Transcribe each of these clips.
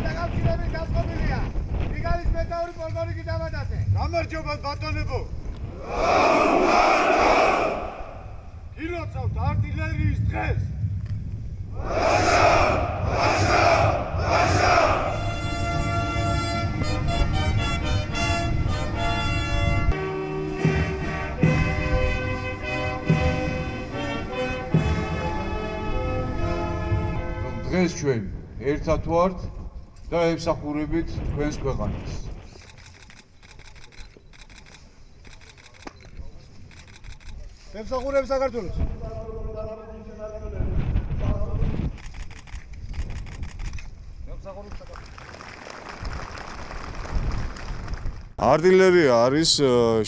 დაკავშირებით გასწობილია. რიგალის მეტაური პოლკოვნიკი დამადათე. გამარჯობა ბატონებო. გილოცავთ არტილერიის დღეს. დღეს ჩვენ ერთად ვართ და ემსახურებით თქვენს ქვეყანას. ემსახურებ საქართველოს. არტილერია არის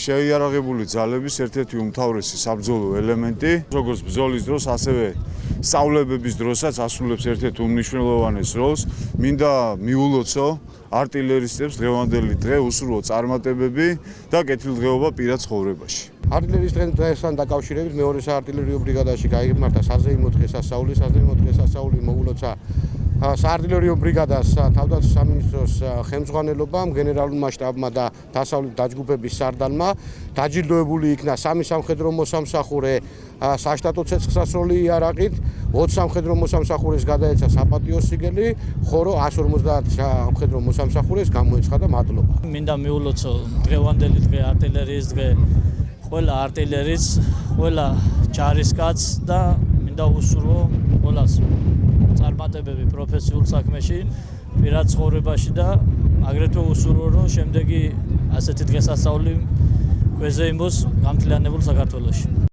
შეიარაღებული ძალების ერთ-ერთი უმთავრესი საბრძოლო ელემენტი, როგორც ბრძოლის დროს, ასევე სწავლებების დროსაც ასრულებს ერთ-ერთ უმნიშვნელოვანეს როლს. მინდა მიულოცო არტილერისტებს დღევანდელი დღე უსურვო წარმატებები და კეთილდღეობა პირად ცხოვრებაში. არტილერიის დღესთან დაკავშირებით მეორე საარტილერიო ბრიგადაში გაიმართა საზეიმო დღესასწაული მოულოცა საარტილერიო ბრიგადას თავდაცვის სამინისტროს ხელმძღვანელობამ, გენერალურმა შტაბმა და დასავლეთ დაჯგუფების სარდალმა დაჯილდოებული იქნა 3 სამხედრო მოსამსახურე საშტატო ცეცხლსასროლი იარაღით, 20 სამხედრო მოსამსახურეს გადაეცა საპატიო სიგელი, ხოლო 150 სამხედრო მოსამსახურეს გამოეცხადა მადლობა. მინდა მიულოცო დღევანდელი დღე არტილერიის დღე ყველა არტილერის, ყველა ჯარისკაცს და მინდა უსურვო ყველას წარმატებები პროფესიულ საქმეში, პირად ცხოვრებაში და აგრეთვე უსურვო რომ შემდეგი ასეთი დღესასწაული გვეზე იმბოს გამთლიანებულ საქართველოში.